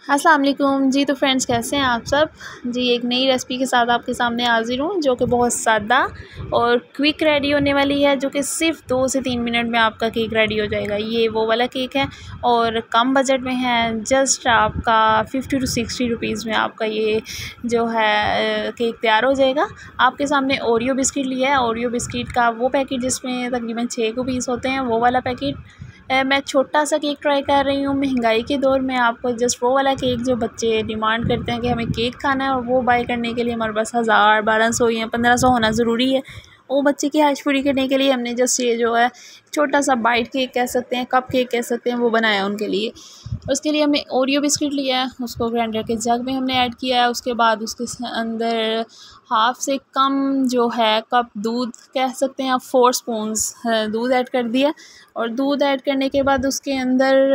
अस्सलाम वालेकुम जी। तो फ्रेंड्स, कैसे हैं आप सब जी। एक नई रेसिपी के साथ आपके सामने हाजिर हूँ, जो कि बहुत सादा और क्विक रेडी होने वाली है, जो कि सिर्फ 2 से 3 मिनट में आपका केक रेडी हो जाएगा। ये वो वाला केक है और कम बजट में है। जस्ट आपका 50 टू 60 रुपीज़ में आपका ये जो है केक तैयार हो जाएगा। आपके सामने ओरियो बिस्किट लिया है। ओरियो बिस्किट का वो पैकेट जिसमें तकरीबन 6 पीस होते हैं, वो वाला पैकेट। मैं छोटा सा केक ट्राई कर रही हूँ। महंगाई के दौर में आपको जस्ट वो वाला केक जो बच्चे डिमांड करते हैं कि हमें केक खाना है, और वो बाय करने के लिए हमारे पास 1000, 1200 या 1500 होना ज़रूरी है। वो बच्चे की ख्वाहिश पूरी करने के लिए हमने जस्ट ये जो है छोटा सा बाइट केक कह सकते हैं, कप केक कह सकते हैं, वो बनाया उनके लिए। उसके लिए हमने ओरियो बिस्किट लिया है, उसको ग्राइंडर के जग में हमने ऐड किया है। उसके बाद उसके अंदर हाफ़ से कम जो है कप दूध कह सकते हैं, 4 स्पून्स दूध ऐड कर दिया। और दूध ऐड करने के बाद उसके अंदर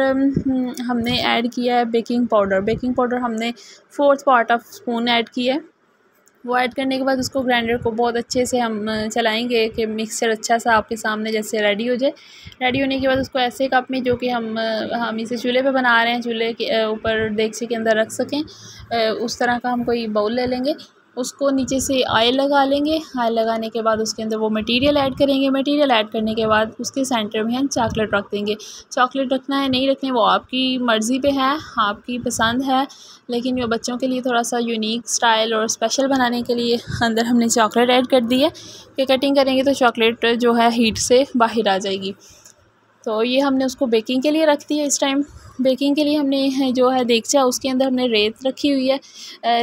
हमने ऐड किया है बेकिंग पाउडर। बेकिंग पाउडर हमने 4th part of spoon add किया है। वो ऐड करने के बाद उसको ग्राइंडर को बहुत अच्छे से हम चलाएंगे कि मिक्सचर अच्छा सा आपके सामने जैसे रेडी हो जाए। रेडी होने के बाद उसको ऐसे कप में, जो कि हम इसे चूल्हे पे बना रहे हैं, चूल्हे के ऊपर देगची के अंदर रख सकें, उस तरह का हम कोई बाउल ले लेंगे। उसको नीचे से ऑयल लगा लेंगे। ऑयल लगाने के बाद उसके अंदर वो मटेरियल ऐड करेंगे। मटेरियल ऐड करने के बाद उसके सेंटर में हम चॉकलेट रख देंगे। चॉकलेट रखना है नहीं रखना है वो आपकी मर्ज़ी पे है, आपकी पसंद है। लेकिन वो बच्चों के लिए थोड़ा सा यूनिक स्टाइल और स्पेशल बनाने के लिए अंदर हमने चॉकलेट ऐड कर दी है कि कटिंग करेंगे तो चॉकलेट जो है हीट से बाहर आ जाएगी। तो ये हमने उसको बेकिंग के लिए रख दी है। इस टाइम बेकिंग के लिए हमने जो है देगचा, उसके अंदर हमने रेत रखी हुई है।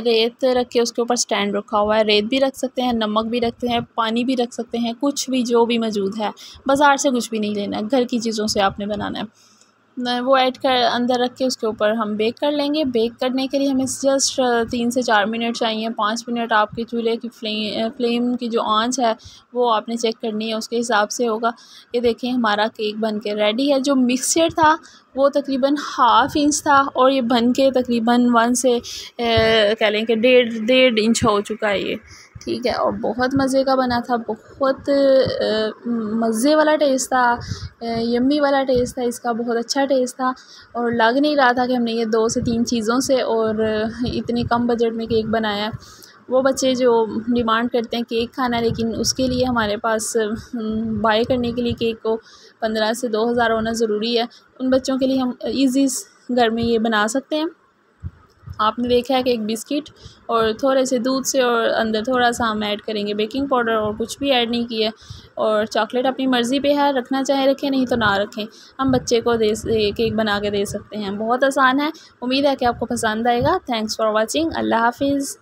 रेत रख के उसके ऊपर स्टैंड रखा हुआ है। रेत भी रख सकते हैं, नमक भी रखते हैं, पानी भी रख सकते हैं, कुछ भी जो भी मौजूद है। बाज़ार से कुछ भी नहीं लेना है, घर की चीज़ों से आपने बनाना है। वो ऐड कर अंदर रख के उसके ऊपर हम बेक कर लेंगे। बेक करने के लिए हमें जस्ट 3 से 4 मिनट चाहिए। 5 मिनट आपके चूल्हे की फ्लेम की जो आंच है वो आपने चेक करनी है, उसके हिसाब से होगा। ये देखें हमारा केक बन के रेडी है। जो मिक्सचर था वो तकरीबन ½ इंच था और ये बन के तकरीबन 1 से कह लें कि 1.5 इंच हो चुका है ये, ठीक है। और बहुत मज़े का बना था, बहुत मज़े वाला टेस्ट था, यम्मी वाला टेस्ट था इसका, बहुत अच्छा टेस्ट था। और लग नहीं रहा था कि हमने ये 2 से 3 चीज़ों से और इतनी कम बजट में केक बनाया। वो बच्चे जो डिमांड करते हैं केक खाना, लेकिन उसके लिए हमारे पास बाय करने के लिए केक को 15 से 2000 होना ज़रूरी है। उन बच्चों के लिए हम ईज़ी घर में ये बना सकते हैं। आपने देखा है कि एक बिस्किट और थोड़े से दूध से, और अंदर थोड़ा सा हम ऐड करेंगे बेकिंग पाउडर, और कुछ भी ऐड नहीं किया। और चॉकलेट अपनी मर्ज़ी पे है, रखना चाहे रखें, नहीं तो ना रखें। हम बच्चे को केक बना के दे सकते हैं। बहुत आसान है। उम्मीद है कि आपको पसंद आएगा। Thanks for watching. अल्लाह हाफिज़।